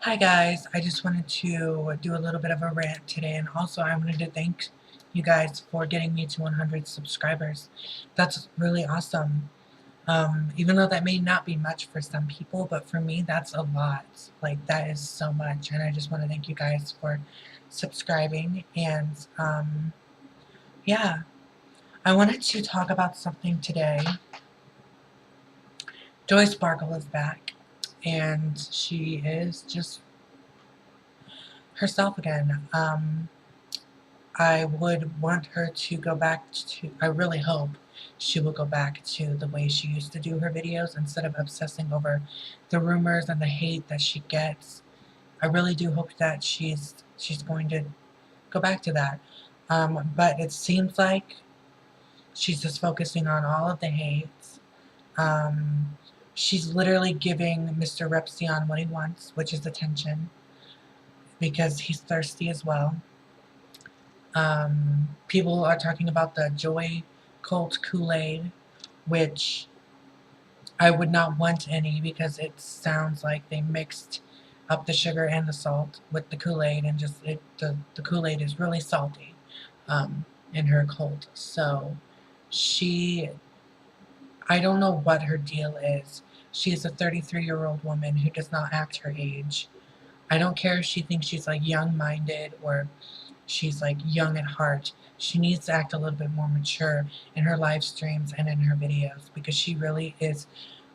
Hi guys, I just wanted to do a little bit of a rant today, and also I wanted to thank you guys for getting me to 100 subscribers. That's really awesome. Even though that may not be much for some people, but for me that's a lot. Like, that is so much, and I just want to thank you guys for subscribing. And yeah, I wanted to talk about something today. Joy Sparkle is back, and she is just herself again. I would want her to go back to, I really hope she will go back to the way she used to do her videos instead of obsessing over the rumors and the hate that she gets. I really do hope that she's going to go back to that. But it seems like she's just focusing on all of the hate. Um, she's literally giving Mr. Repzion what he wants, which is attention, because he's thirsty as well. People are talking about the Joy Cult Kool-Aid, which I would not want any because it sounds like they mixed up the sugar and the salt with the Kool-Aid, and just the Kool-Aid is really salty in her cult. So I don't know what her deal is. She is a 33-year-old woman who does not act her age. I don't care if she thinks she's like young-minded or she's like young at heart. She needs to act a little bit more mature in her live streams and in her videos, because she really is.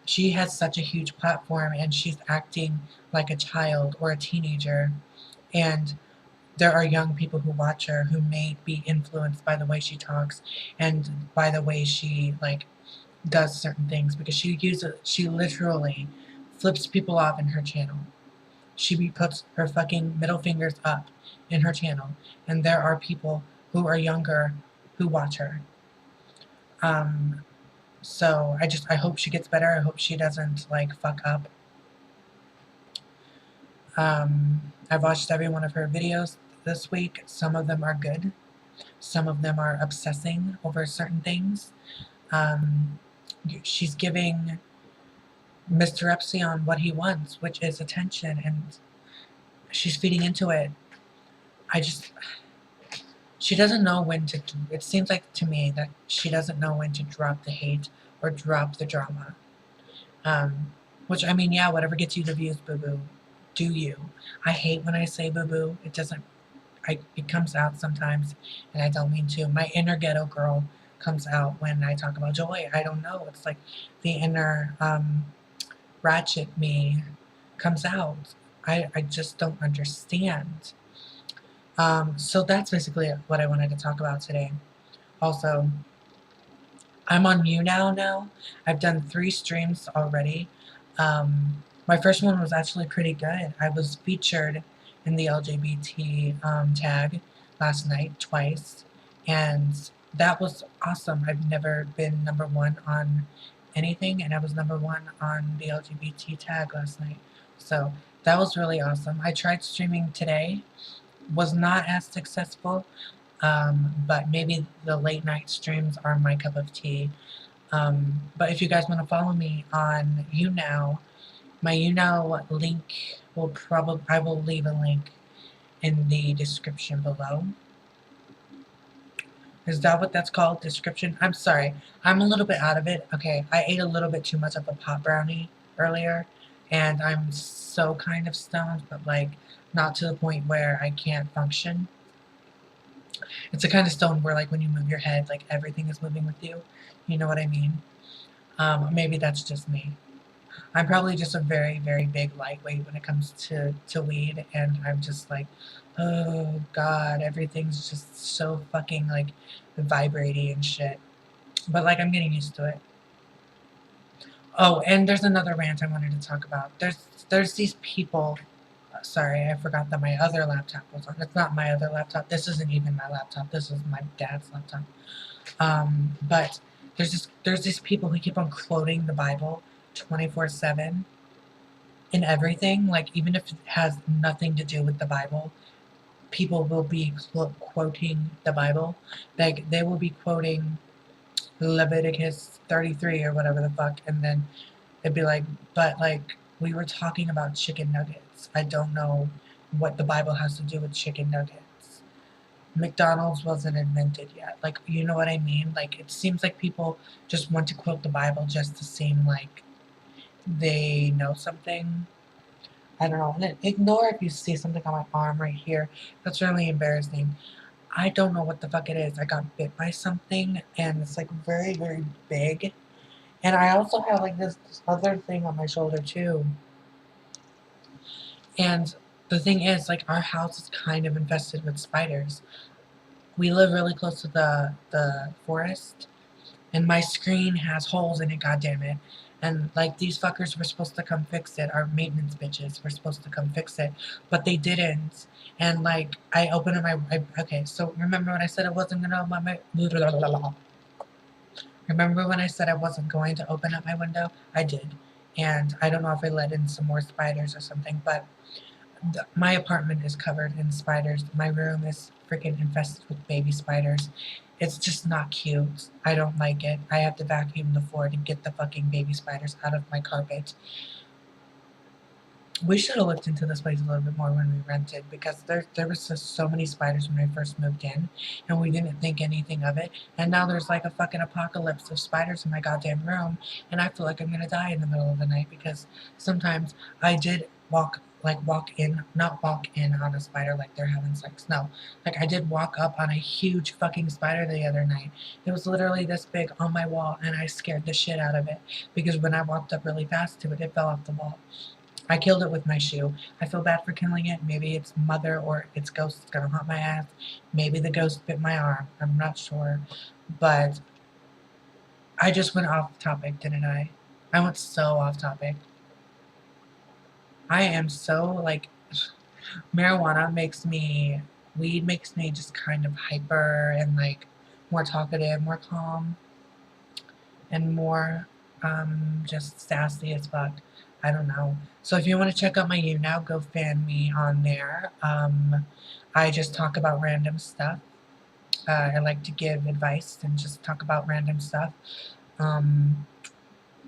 She has such a huge platform and she's acting like a child or a teenager. And there are young people who watch her who may be influenced by the way she talks and by the way she like does certain things, because she literally flips people off in her channel. She puts her fucking middle fingers up in her channel, and there are people who are younger who watch her. So I hope she gets better. I hope she doesn't like fuck up. I've watched every one of her videos this week. Some of them are good. Some of them are obsessing over certain things. She's giving Mr. Epsilon what he wants, which is attention, and she's feeding into it. She doesn't know when to, it seems like to me that she doesn't know when to drop the hate or drop the drama. Which, I mean, yeah, whatever gets you the views, boo-boo, do you. I hate when I say boo-boo. It comes out sometimes, and I don't mean to. My inner ghetto girl comes out when I talk about Joy. I don't know. It's like the inner ratchet me comes out. I just don't understand. So that's basically what I wanted to talk about today. Also, I'm on YouNow now. I've done 3 streams already. My first one was actually pretty good. I was featured in the LGBT tag last night twice, and that was awesome. I've never been #1 on anything, and I was #1 on the LGBT tag last night. So that was really awesome. I tried streaming today, was not as successful, but maybe the late night streams are my cup of tea. But if you guys want to follow me on YouNow, my YouNow link I will leave a link in the description below. Is that what that's called? Description? I'm sorry. I'm a little bit out of it. Okay, I ate a little bit too much of a pot brownie earlier, and I'm so kind of stoned, but like not to the point where I can't function. It's a kind of stone where, like, when you move your head, like, everything is moving with you. You know what I mean? Maybe that's just me. I'm probably just a very, very big lightweight when it comes to weed, and I'm just like, oh god, everything's just so fucking, like, vibraty and shit. But, like, I'm getting used to it. Oh, and there's another rant I wanted to talk about. There's these people. Sorry, I forgot that my other laptop was on. It's not my other laptop. This isn't even my laptop. This is my dad's laptop. But there's these people who keep on quoting the Bible 24/7 in everything. Like, even if it has nothing to do with the Bible, people will be quoting the Bible. Like, they will be quoting Leviticus 33 or whatever the fuck, and then they'd be like, but like, we were talking about chicken nuggets. I don't know what the Bible has to do with chicken nuggets. McDonald's wasn't invented yet. Like, you know what I mean? Like, it seems like people just want to quote the Bible just to seem like they know something. I don't know. And ignore if you see something on my arm right here. That's really embarrassing. I don't know what the fuck it is. I got bit by something, and it's like very, very big. And I also have like this other thing on my shoulder too. And the thing is, like, our house is kind of infested with spiders. We live really close to the forest, and my screen has holes in it, goddammit. And like these fuckers were supposed to come fix it. Our maintenance bitches were supposed to come fix it, but they didn't. And like I opened up okay, so remember when I said I wasn't gonna open my remember when I said I wasn't going to open up my window? I did. And I don't know if I let in some more spiders or something, but my apartment is covered in spiders. My room is freaking infested with baby spiders. It's just not cute. I don't like it. I have to vacuum the floor to get the fucking baby spiders out of my carpet. We should have looked into this place a little bit more when we rented, because there was just so many spiders when we first moved in, and we didn't think anything of it. And now there's like a fucking apocalypse of spiders in my goddamn room, and I feel like I'm gonna die in the middle of the night, because sometimes I did not walk in on a spider like they're having sex. No, like I did walk up on a huge fucking spider the other night. It was literally this big on my wall, and I scared the shit out of it, because when I walked up really fast to it, it fell off the wall. I killed it with my shoe. I feel bad for killing it. Maybe its mother or its ghost is gonna haunt my ass. Maybe the ghost bit my arm. I'm not sure. But I just went off topic, didn't I? I went so off topic. I am so, like, weed makes me just kind of hyper and, like, more talkative, more calm, and more, just sassy as fuck. I don't know. So if you want to check out my YouNow, go fan me on there. I just talk about random stuff. I like to give advice and just talk about random stuff.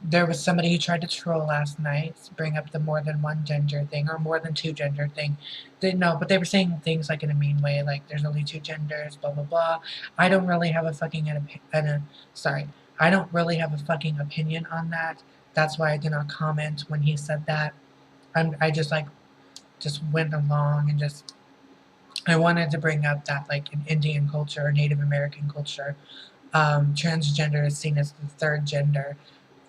There was somebody who tried to troll last night, bring up the more than one gender thing, or more than two gender thing. Didn't know, but they were saying things like in a mean way, like there's only two genders, blah blah blah. I don't really have a fucking I don't really have a fucking opinion on that. That's why I did not comment when he said that. I just just went along and just I wanted to bring up that like in Indian culture or Native American culture, transgender is seen as the third gender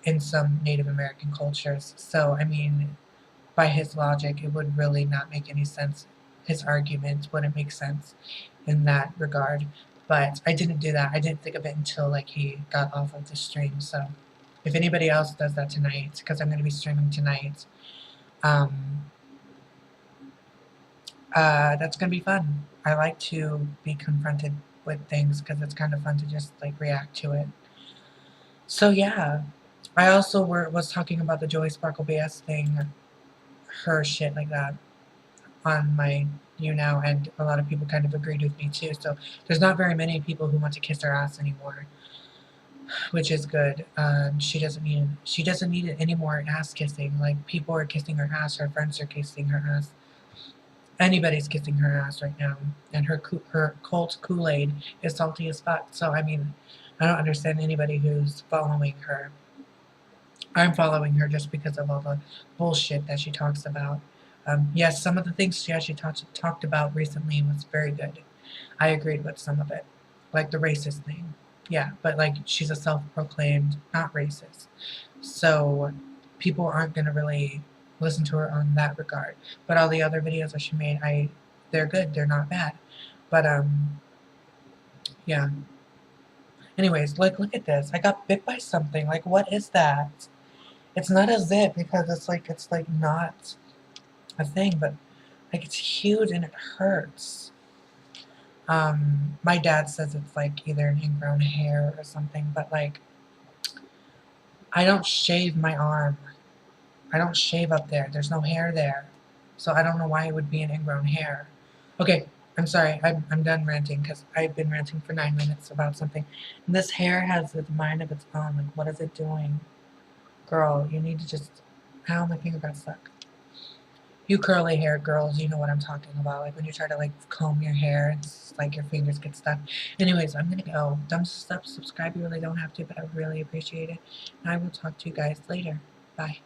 in some Native American cultures. So, I mean, by his logic, it would really not make any sense. His argument wouldn't make sense in that regard. But I didn't do that. I didn't think of it until like he got off of the stream. So, if anybody else does that tonight, because I'm going to be streaming tonight, that's going to be fun. I like to be confronted with things because it's kind of fun to just like react to it. So yeah, I also was talking about the Joey Sparkle BS thing, her shit like that, on my YouNow, and a lot of people kind of agreed with me too. So there's not very many people who want to kiss her ass anymore, which is good. She doesn't need it anymore ass kissing. Like people are kissing her ass, her friends are kissing her ass. Anybody's kissing her ass right now, and her cult Kool-Aid is salty as fuck. So I mean, I don't understand anybody who's following her. I'm following her just because of all the bullshit that she talks about. Yes, some of the things she actually talked about recently was very good. I agreed with some of it, like the racist thing. Yeah, but like she's a self-proclaimed not racist, so people aren't gonna really listen to her on that regard. But all the other videos that she made, they're good. They're not bad. But yeah. Anyways, like look at this. I got bit by something. Like what is that? It's not a zit because it's like not a thing, but like it's huge and it hurts. My dad says it's like either an ingrown hair or something, but like I don't shave my arm. I don't shave up there. There's no hair there. So I don't know why it would be an ingrown hair. Okay, I'm sorry. I'm done ranting because I've been ranting for 9 minutes about something. And this hair has a mind of its own. Like, what is it doing? Girl, you need to just Ow, my finger got stuck. You curly hair girls, you know what I'm talking about. Like when you try to like comb your hair, it's like your fingers get stuck. Anyways, I'm gonna go. Thumbs up, subscribe. You really don't have to, but I would really appreciate it. And I will talk to you guys later. Bye.